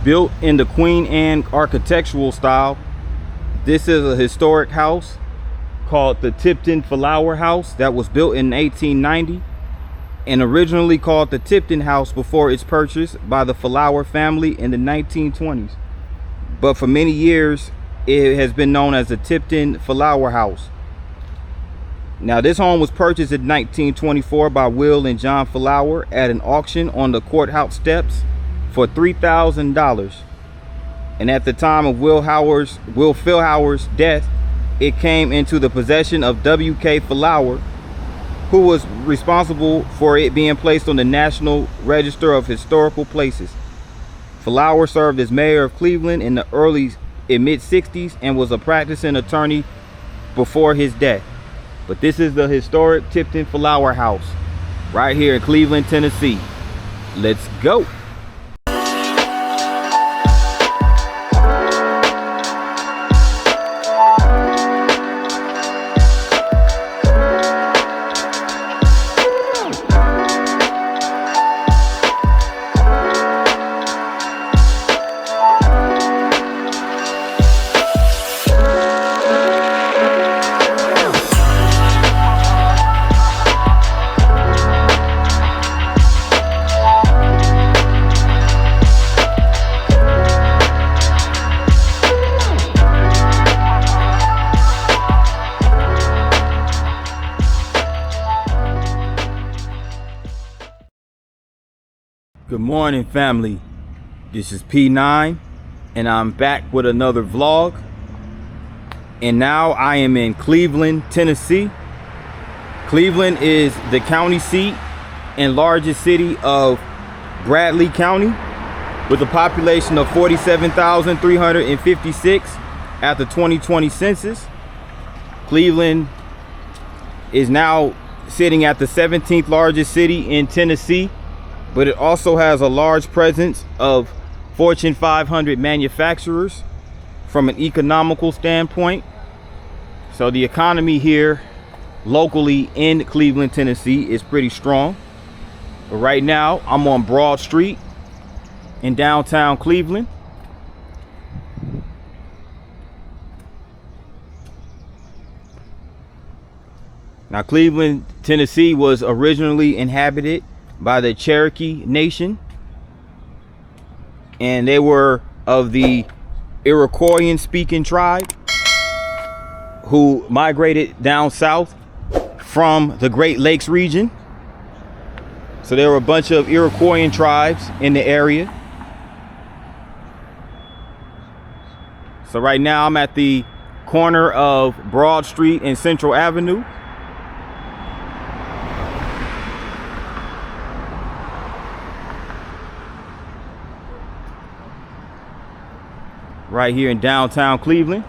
Built in the Queen Anne architectural style, this is a historic house called the Tipton Flower House that was built in 1890 and originally called the Tipton House before its purchase by the Flower family in the 1920s. But for many years, it has been known as the Tipton Flower House. Now, this home was purchased in 1924 by Will and John Flower at an auction on the courthouse steps for $3,000. And at the time of Will Philhauer's death, it came into the possession of W.K. Flower, who was responsible for it being placed on the National Register of Historical Places. Flower served as mayor of Cleveland in the mid-60s and was a practicing attorney before his death. But this is the historic Tipton Flower House right here in Cleveland, Tennessee. Let's go. Good morning, family. This is P9 and I'm back with another vlog. And now I am in Cleveland, Tennessee. Cleveland is the county seat and largest city of Bradley County with a population of 47,356 at the 2020 census. Cleveland is now sitting at the 17th largest city in Tennessee, but it also has a large presence of Fortune 500 manufacturers from an economical standpoint. So the economy here locally in Cleveland, Tennessee is pretty strong. But right now I'm on Broad Street in downtown Cleveland. Now, Cleveland, Tennessee was originally inhabited by the Cherokee Nation, and they were of the Iroquoian speaking tribe who migrated down south from the Great Lakes region. So there were a bunch of Iroquoian tribes in the area. So right now I'm at the corner of Broad Street and Central Avenue. Right here in downtown Cleveland.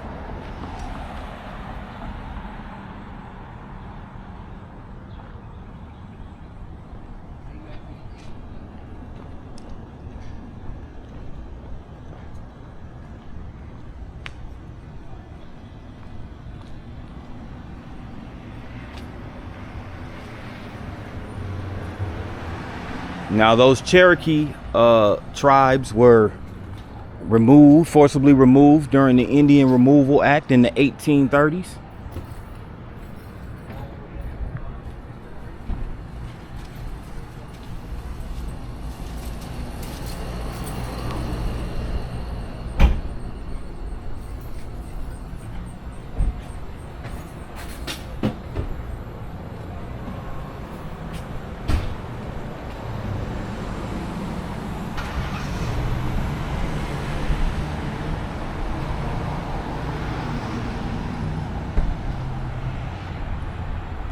Now, those Cherokee tribes were forcibly removed during the Indian Removal Act in the 1830s.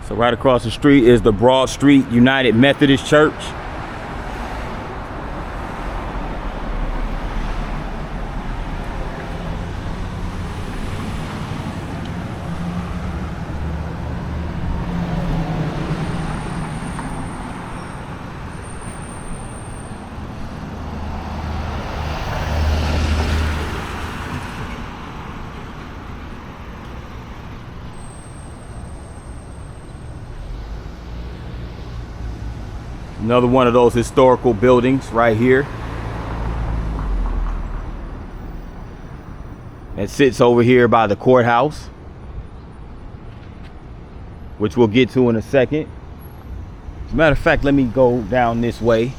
So right across the street is the Broad Street United Methodist Church. Another one of those historical buildings right here. that sits over here by the courthouse, which we'll get to in a second. As a matter of fact, let me go down this way.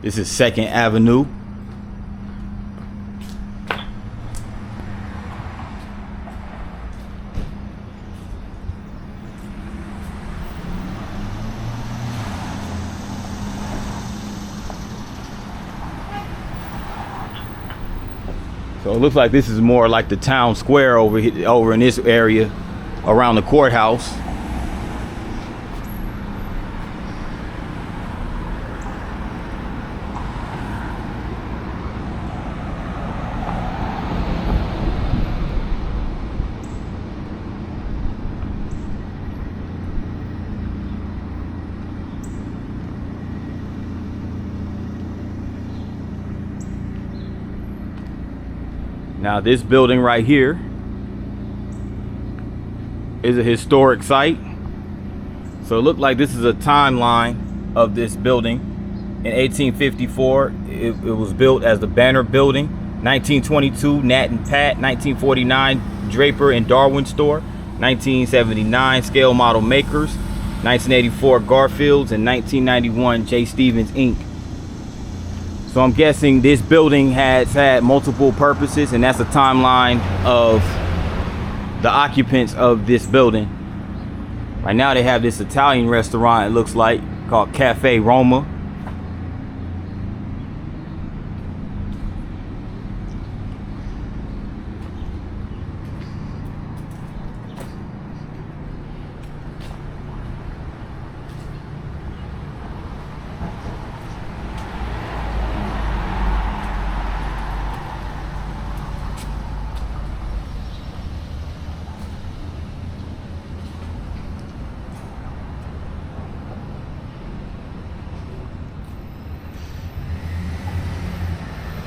This is 2nd Avenue. So it looks like this is more like the town square over here, over in this area around the courthouse. Now this building right here is a historic site. So it looked like this is a timeline of this building. In 1854, it was built as the Banner Building. 1922, Nat and Pat. 1949, Draper and Darwin Store. 1979, Scale Model Makers. 1984, Garfield's. And 1991, J. Stevens Inc. So I'm guessing this building has had multiple purposes, and that's a timeline of the occupants of this building. Right now they have this Italian restaurant, it looks like, called Cafe Roma.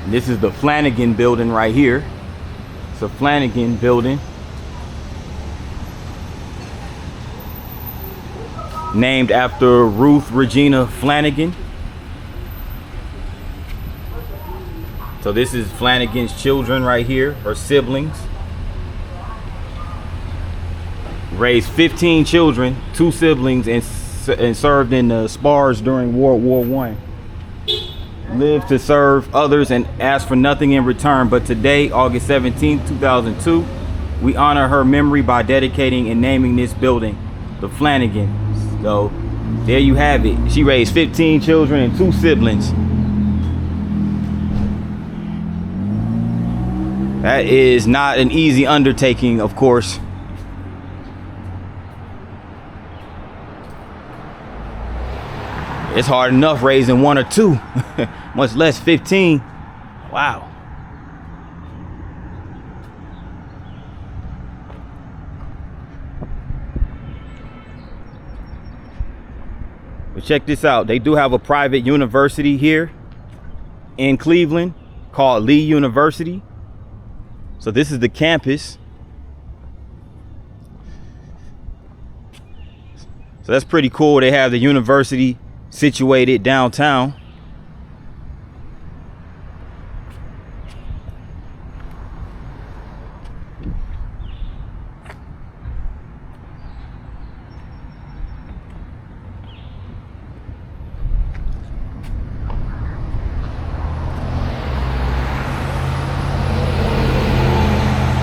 This is the Flanagan building right here. It's a Flanagan building. Named after Ruth Regina Flanagan. So this is Flanagan's children right here, her siblings. Raised 15 children, 2 siblings, and served in the spars during World War I. Lived to serve others and asked for nothing in return. But today, August 17, 2002, we honor her memory by dedicating and naming this building, the Flanagans. So there you have it. She raised 15 children and 2 siblings. That is not an easy undertaking, of course. It's hard enough raising 1 or 2, much less 15. Wow. But check this out. They do have a private university here in Cleveland called Lee University. So this is the campus. So that's pretty cool. They have the university situated downtown.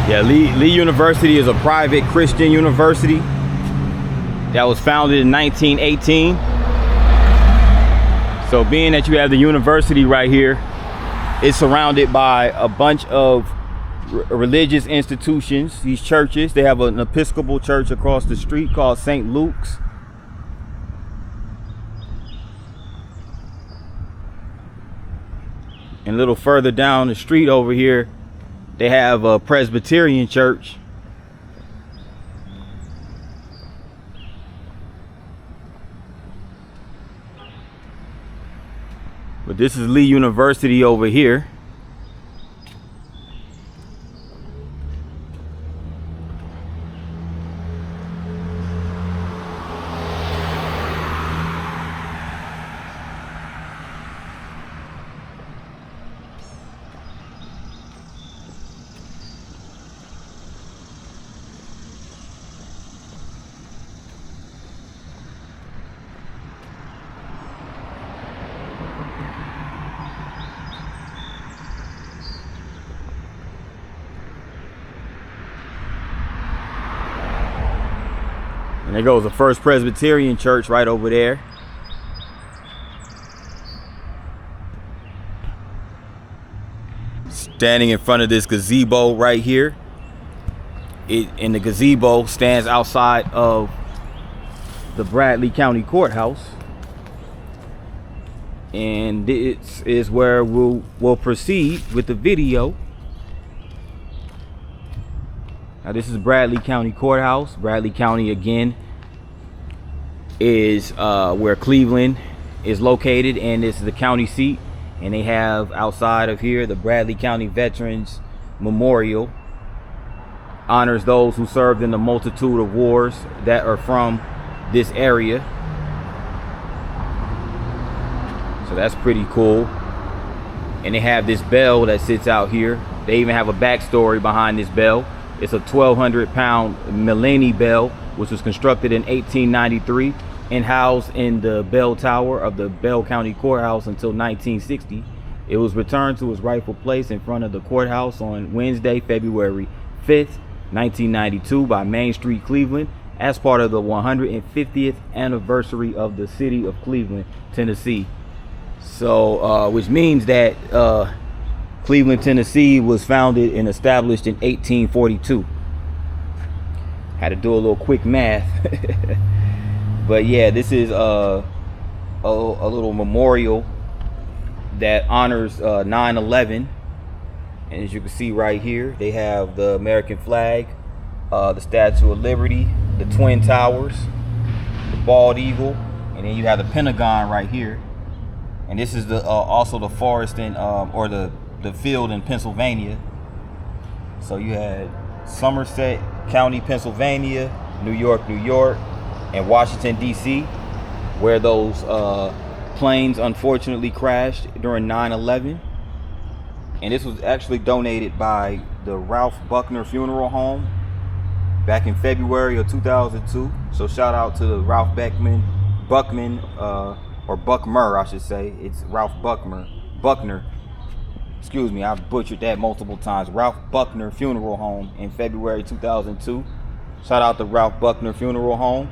Yeah, Lee University is a private Christian university that was founded in 1918. So being that you have the university right here, it's surrounded by a bunch of religious institutions, these churches. They have an Episcopal church across the street called St. Luke's. And a little further down the street over here, they have a Presbyterian church. But this is Lee University over here. And there goes the First Presbyterian Church right over there. Standing in front of this gazebo right here. And the gazebo stands outside of the Bradley County Courthouse. And this is where we'll proceed with the video. Now this is Bradley County Courthouse. Bradley County again is where Cleveland is located, and this is the county seat. And they have outside of here the Bradley County Veterans Memorial. Honors those who served in the multitude of wars that are from this area. So that's pretty cool. And they have this bell that sits out here. They even have a backstory behind this bell. It's a 1,200-pound Millennium bell, which was constructed in 1893 and housed in the bell tower of the Bell County Courthouse until 1960. It was returned to its rightful place in front of the courthouse on Wednesday, February 5th, 1992 by Main Street, Cleveland, as part of the 150th anniversary of the city of Cleveland, Tennessee. So, which means that Cleveland, Tennessee was founded and established in 1842. Had to do a little quick math. But yeah, this is a little memorial that honors 9/11. And as you can see right here, they have the American flag, the Statue of Liberty, the Twin Towers, the Bald Eagle, and then you have the Pentagon right here. And this is the also the forest in or the field in Pennsylvania. So you had Somerset County, Pennsylvania, New York, and Washington, D.C., where those planes unfortunately crashed during 9/11. And this was actually donated by the Ralph Buckner Funeral Home back in February of 2002. So shout out to the Ralph Buckner, I should say. It's Ralph Buckner. Excuse me, I butchered that multiple times. Ralph Buckner Funeral Home in February 2002. Shout out to Ralph Buckner Funeral Home.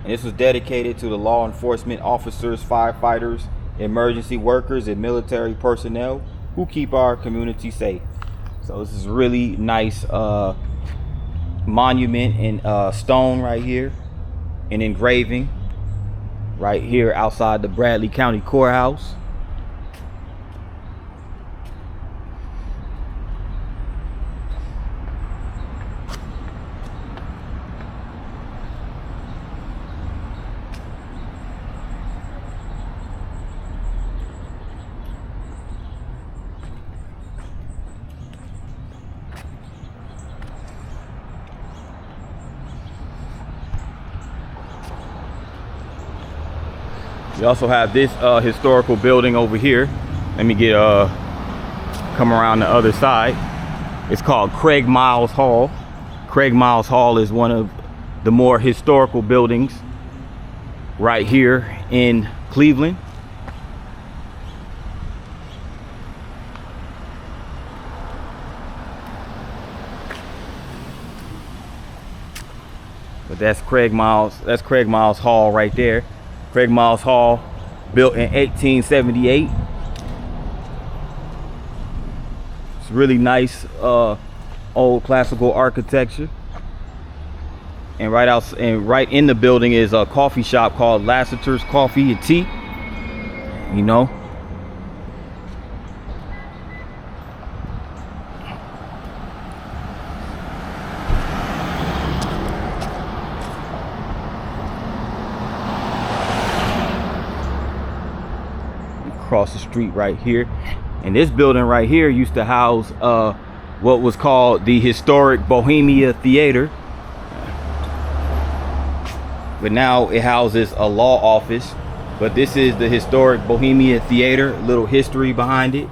And this was dedicated to the law enforcement officers, firefighters, emergency workers, and military personnel who keep our community safe. So this is really nice monument in stone right here, an engraving right here outside the Bradley County Courthouse. We also have this historical building over here. Let me get come around the other side. It's called Craig Miles Hall. Craig Miles Hall is one of the more historical buildings right here in Cleveland. But that's Craig Miles Hall right there. Craig Miles Hall, built in 1878. It's really nice old classical architecture. And right in the building is a coffee shop called Lassiter's Coffee and Tea. You know. across the street right here. And this building right here used to house what was called the historic Bohemia Theater, but now it houses a law office. But this is the historic Bohemia Theater. A little history behind it.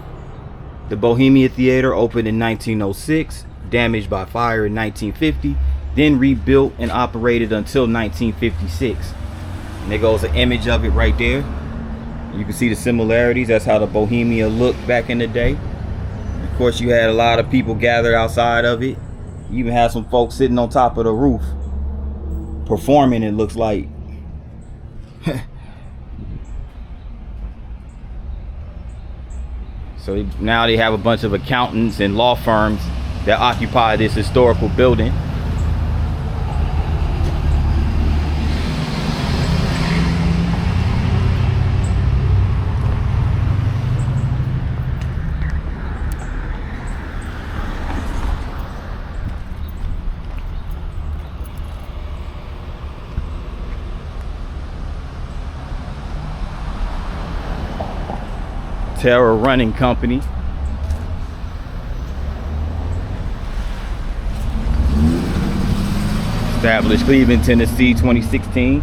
The Bohemia Theater opened in 1906, damaged by fire in 1950, then rebuilt and operated until 1956. And there goes an image of it right there. You can see the similarities. That's how the Bohemia looked back in the day. Of course, you had a lot of people gathered outside of it. You even had some folks sitting on top of the roof performing, it looks like. So now they have a bunch of accountants and law firms that occupy this historical building. Terror Running Company. Established Cleveland, Tennessee, 2016.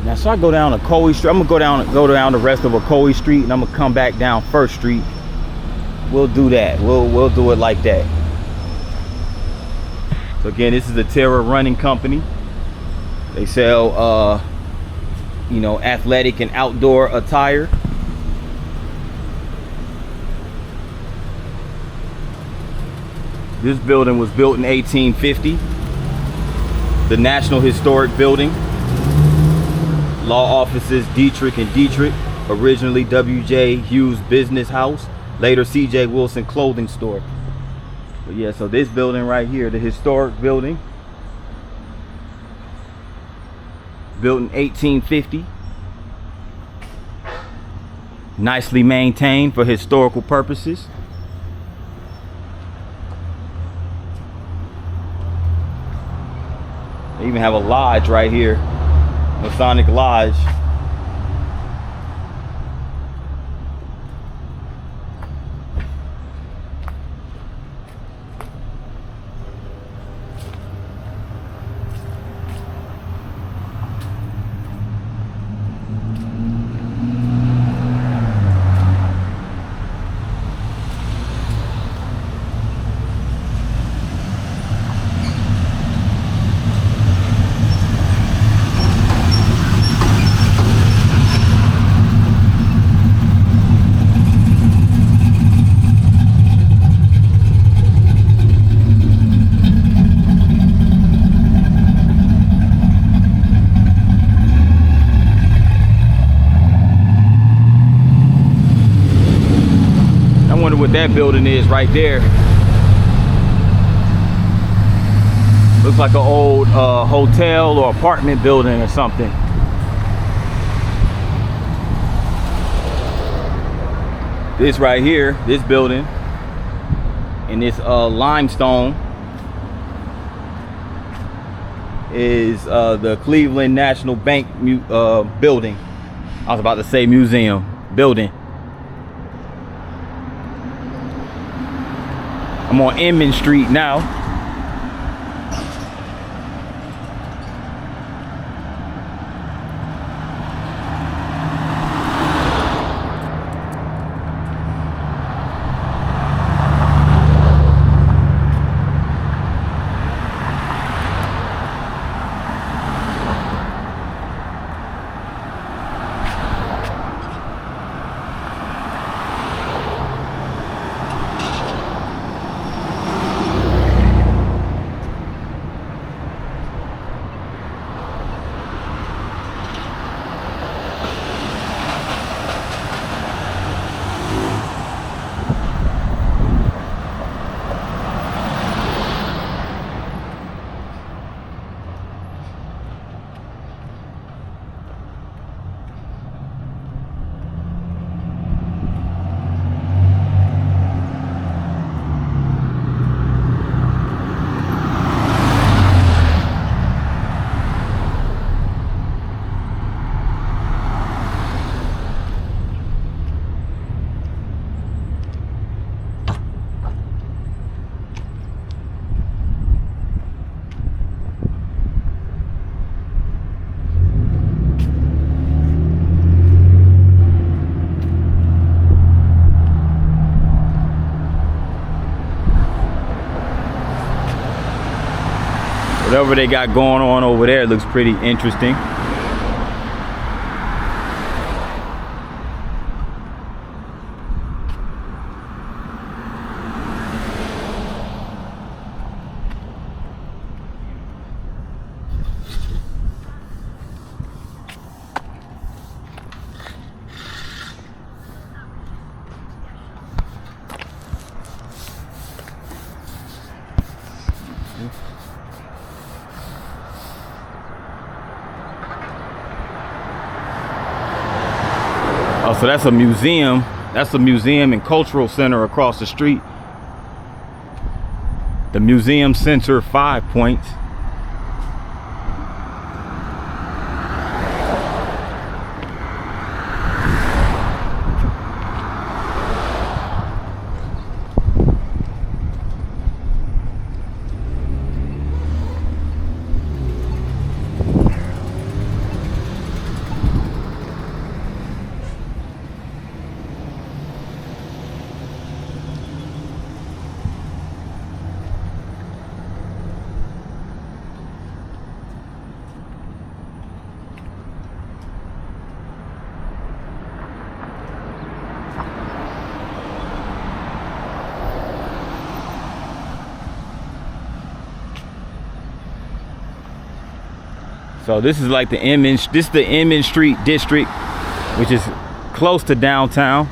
Now, so I go down Ocoee Street. I'm gonna go down the rest of Ocoee Street, and I'm gonna come back down First Street. We'll do that. We'll do it like that. So again, this is the Terror Running Company. They sell, you know, athletic and outdoor attire. This building was built in 1850. The National Historic Building. Law offices Dietrich and Dietrich. Originally W.J. Hughes Business House. Later C.J. Wilson Clothing Store. But yeah, so this building right here, the historic building. Built in 1850. Nicely maintained for historical purposes. They even have a lodge right here, Masonic Lodge. What that building is right there. Looks like an old hotel or apartment building or something. This right here, this building, and this limestone is the Cleveland National Bank building. I was about to say museum building. I'm on Inman Street now. whatever they got going on over there looks pretty interesting. Oh, so that's a museum. That's a museum and cultural center across the street. The Museum Center 5 Points. So this is like the Inman Street district, which is close to downtown.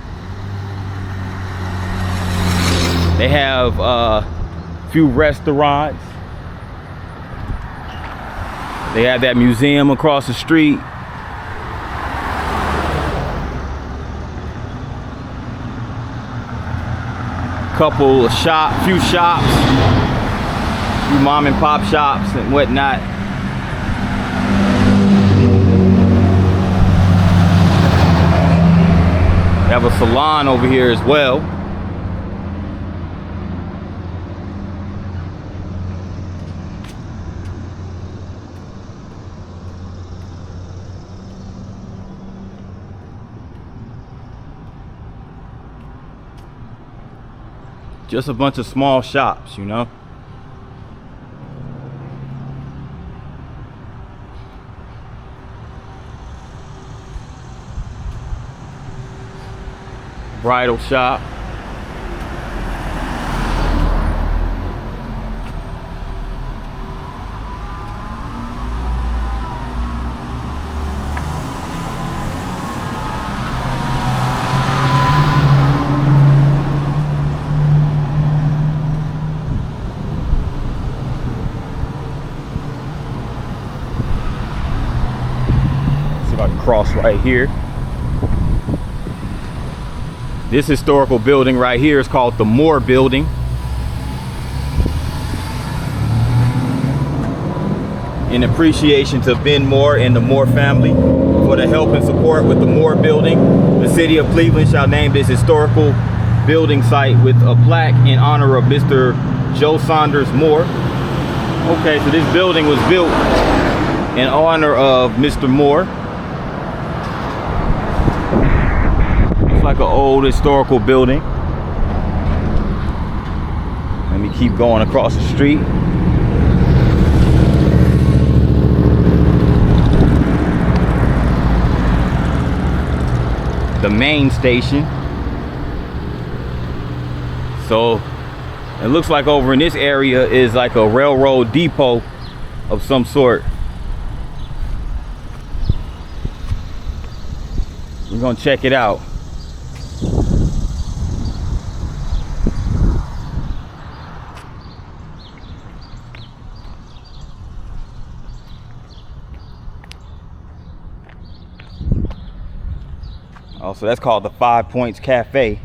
They have a few restaurants. They have that museum across the street. Couple of few shops, few mom and pop shops and whatnot. They have a salon over here as well. Just a bunch of small shops, you know. Bridal shop. See if I can cross right here. This historical building right here is called the Moore Building. In appreciation to Ben Moore and the Moore family for the help and support with the Moore Building, the city of Cleveland shall name this historical building site with a plaque in honor of Mr. Joe Saunders Moore. Okay, so this building was built in honor of Mr. Moore. Like an old historical building. Let me keep going across the street. The main station. So it looks like over in this area is like a railroad depot of some sort. We're gonna check it out. Oh, so that's called the 5 Points Cafe.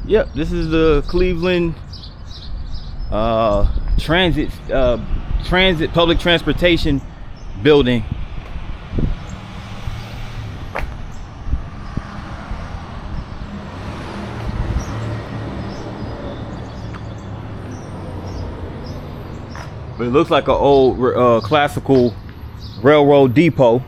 Yep, this is the Cleveland transit public transportation building. But it looks like an old classical railroad depot.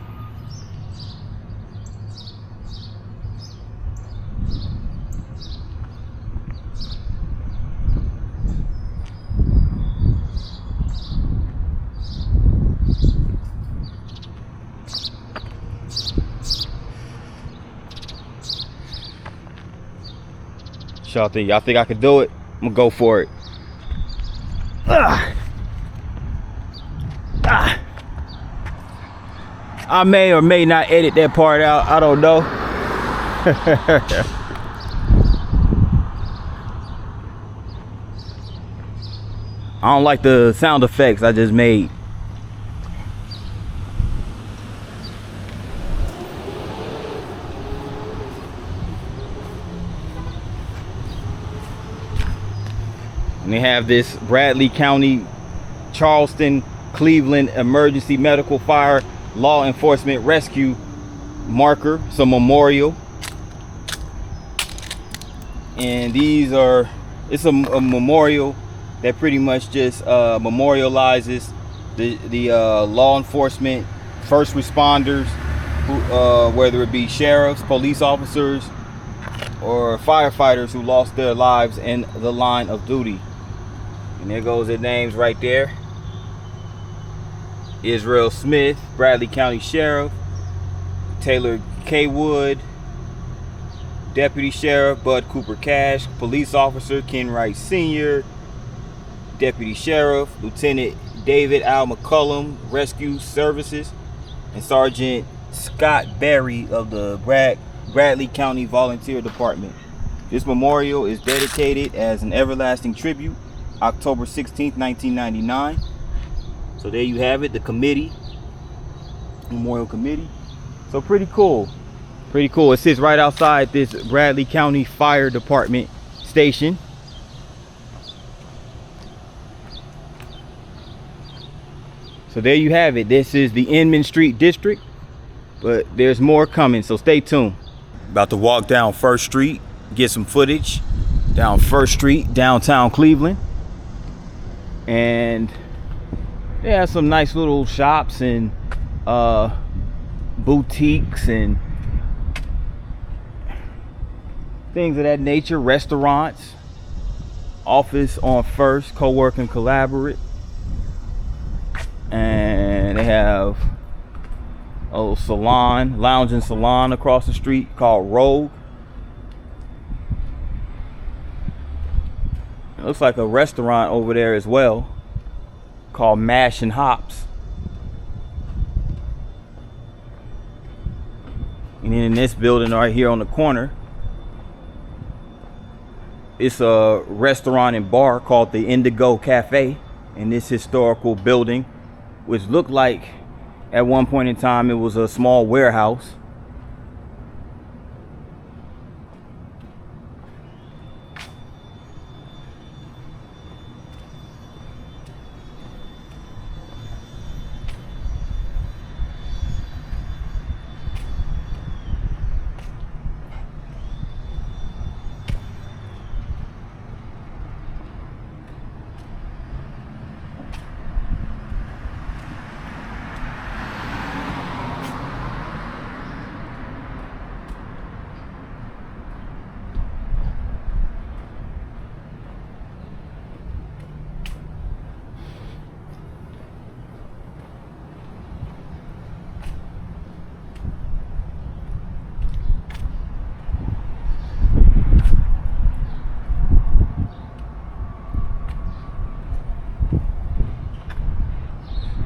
Y'all think I could do it? I'm gonna go for it. I may or may not edit that part out. I don't know. I don't like the sound effects I just made. And they have this Bradley County, Charleston, Cleveland Emergency Medical Fire Law Enforcement Rescue marker. It's a memorial. And it's a memorial that pretty much just memorializes the law enforcement, first responders, who, whether it be sheriffs, police officers, or firefighters who lost their lives in the line of duty. And there goes their names right there. Israel Smith, Bradley County Sheriff. Taylor K. Wood, Deputy Sheriff. Bud Cooper Cash, Police Officer Ken Wright Sr., Deputy Sheriff. Lieutenant David Al McCullum, Rescue Services. And Sergeant Scott Berry of the Bradley County Volunteer Department. This memorial is dedicated as an everlasting tribute, October 16th, 1999. So there you have it, the committee, Memorial Committee. So pretty cool. Pretty cool. It sits right outside this Bradley County Fire Department station. So there you have it. This is the Inman Street District, but there's more coming, so stay tuned. About to walk down First Street, get some footage down First Street, downtown Cleveland. And they have some nice little shops and boutiques and things of that nature, restaurants, office on First, co-work and collaborate. And they have a little salon, lounge and salon across the street called Rogue. It looks like a restaurant over there as well called Mash and Hops. And then in this building right here on the corner, it's a restaurant and bar called the Indigo Cafe in this historical building, which looked like at one point in time it was a small warehouse.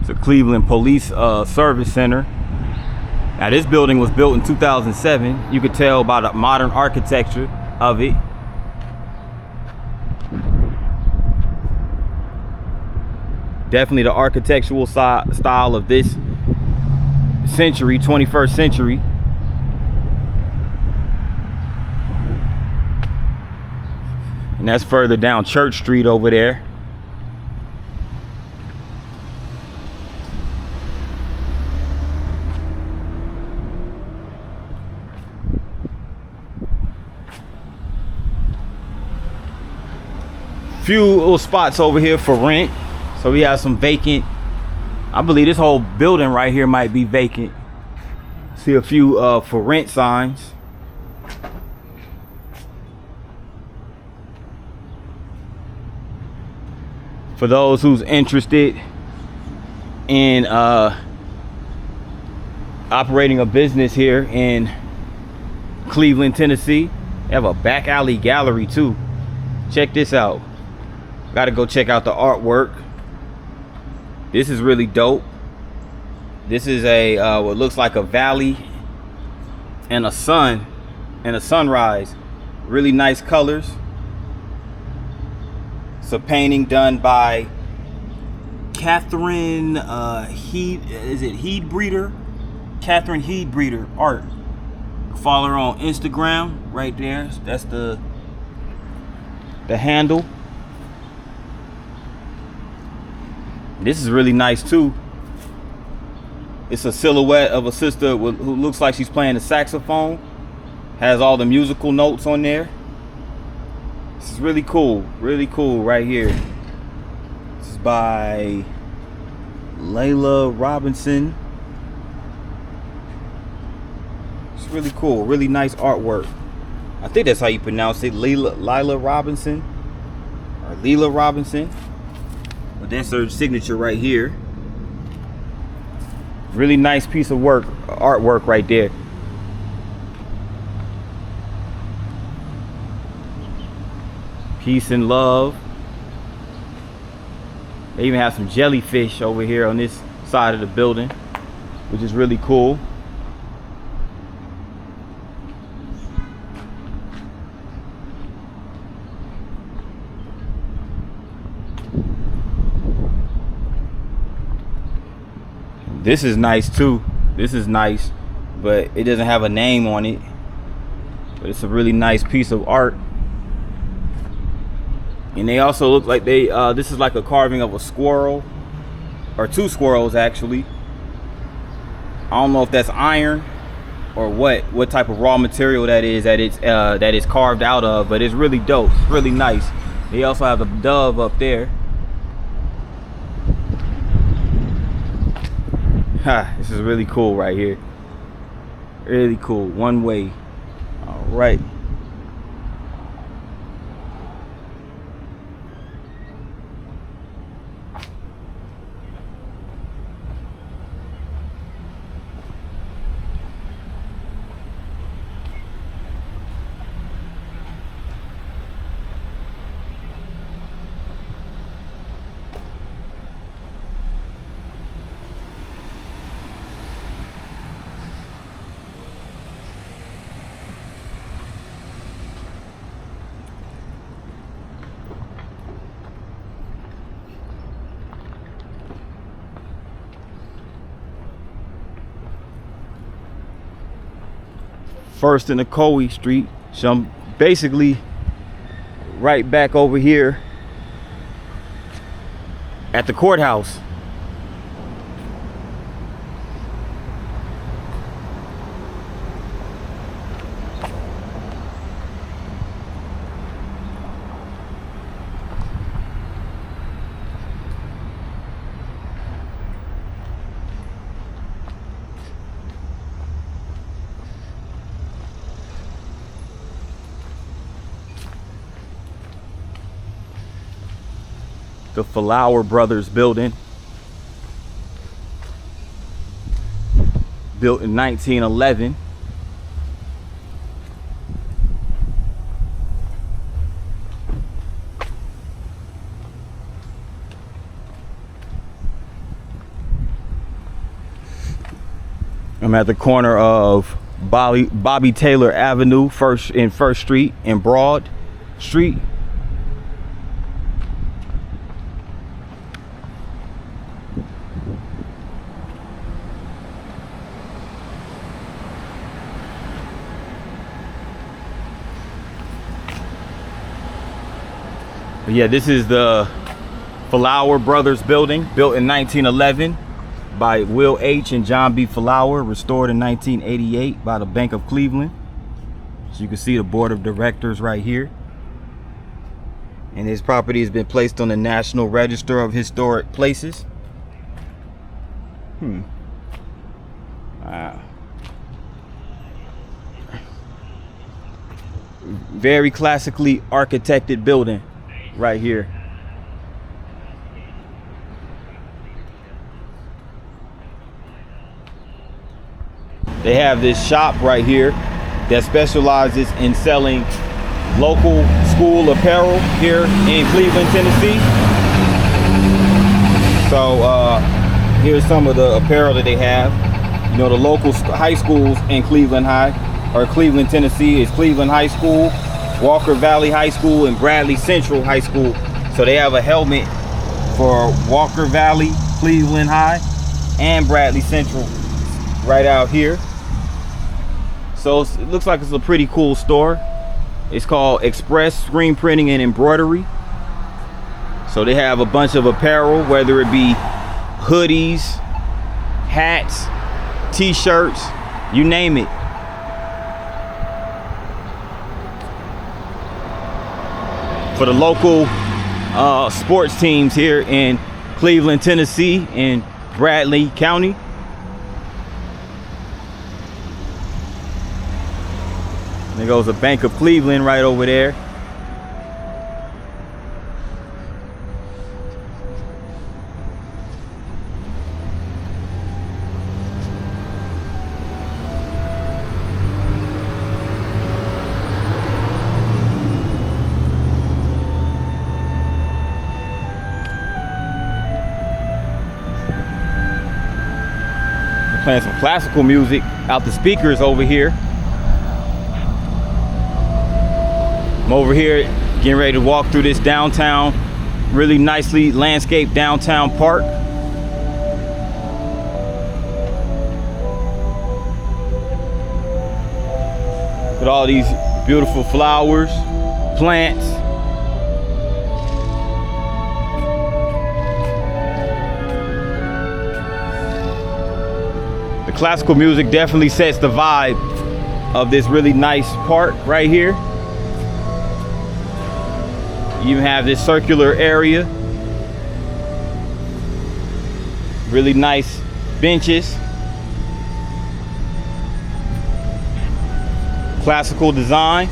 It's a Cleveland Police Service Center. Now this building was built in 2007. You could tell by the modern architecture of it. Definitely the architectural style of this century, 21st century. And that's further down Church Street over there. Few little spots over here for rent. So we have some vacant. I believe this whole building right here might be vacant. See a few for rent signs. For those who's interested in operating a business here in Cleveland, Tennessee. They have a back alley gallery too. Check this out. Gotta go check out the artwork. This is really dope. This is a what looks like a valley and a sun and a sunrise. Really nice colors. It's a painting done by Catherine Heedbreeder? Catherine Heedbreeder Art. Follow her on Instagram right there. That's the handle. This is really nice too. It's a silhouette of a sister who looks like she's playing the saxophone. Has all the musical notes on there. This is really cool right here. This is by Layla Robinson. It's really cool, really nice artwork. I think that's how you pronounce it, Lila Robinson or Leela Robinson. But that's her signature right here. Really nice piece of work, artwork right there. Peace and love. They even have some jellyfish over here on this side of the building, which is really cool. This is nice too. This is nice, but it doesn't have a name on it. But it's a really nice piece of art. And they also look like they this is like a carving of a squirrel, or two squirrels actually. I don't know if that's iron or what type of raw material that is that it's carved out of, but it's really dope. It's really nice. They also have a dove up there. Ha, this is really cool right here. Really cool. One way. All right. First in the Coe Street, so I'm basically right back over here at the courthouse. The Flower Brothers building, built in 1911. I'm at the corner of Bobby Taylor Avenue, First Street and Broad Street. But yeah, this is the Flower Brothers building, built in 1911 by Will H. and John B. Flower, restored in 1988 by the Bank of Cleveland. So you can see the board of directors right here. and his property has been placed on the National Register of Historic Places. Wow. Very classically architected building right here. They have this shop right here that specializes in selling local school apparel here in Cleveland, Tennessee. So here's some of the apparel that they have. You know, the local high schools in Cleveland or Cleveland, Tennessee is Cleveland High School, Walker Valley High School, and Bradley Central High School. So they have a helmet for Walker Valley, Cleveland High, and Bradley Central right out here. So it looks like it's a pretty cool store. It's called Express Screen Printing and Embroidery. So they have a bunch of apparel, whether it be hoodies, hats, t-shirts, you name it. For the local sports teams here in Cleveland, Tennessee, in Bradley County. There goes a Bank of Cleveland right over there. They're playing some classical music out the speakers over here. I'm over here getting ready to walk through this downtown, really nicely landscaped downtown park. Look at all these beautiful flowers, plants. The classical music definitely sets the vibe of this really nice park right here. You even have this circular area. Really nice benches. Classical design.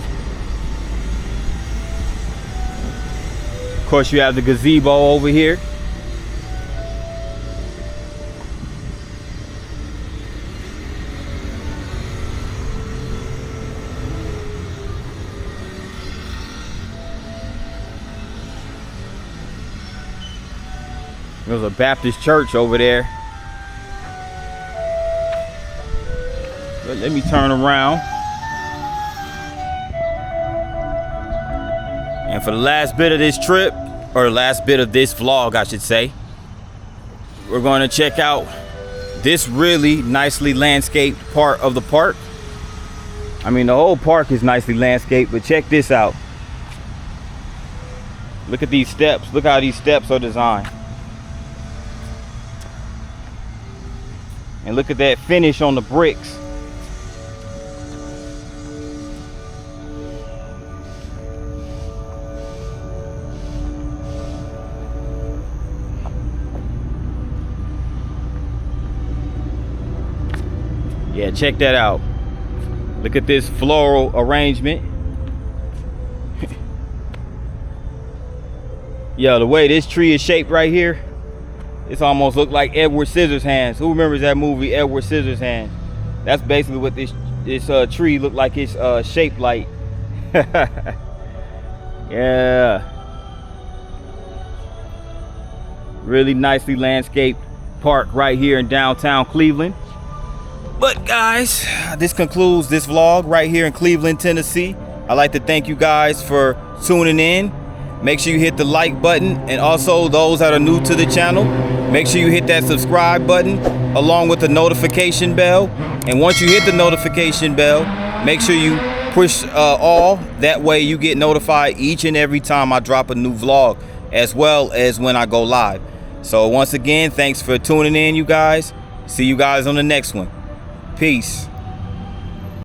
Of course, you have the gazebo over here. There's a Baptist church over there. But let me turn around. And for the last bit of this trip, or the last bit of this vlog, I should say, we're going to check out this really nicely landscaped part of the park. I mean, the whole park is nicely landscaped, but check this out. Look at these steps. Look how these steps are designed. And look at that finish on the bricks. Yeah, check that out. Look at this floral arrangement. Yeah, the way this tree is shaped right here, it's almost look like Edward Scissorhands. Who remembers that movie, Edward Scissorhands? That's basically what this tree looked like. It's shaped like. Yeah. Really nicely landscaped park right here in downtown Cleveland. But guys, this concludes this vlog right here in Cleveland, Tennessee. I'd like to thank you guys for tuning in. Make sure you hit the like button, and also those that are new to the channel, make sure you hit that subscribe button along with the notification bell. And once you hit the notification bell, make sure you push all. That way you get notified each and every time I drop a new vlog, as well as when I go live. So once again, thanks for tuning in, you guys. See you guys on the next one. Peace.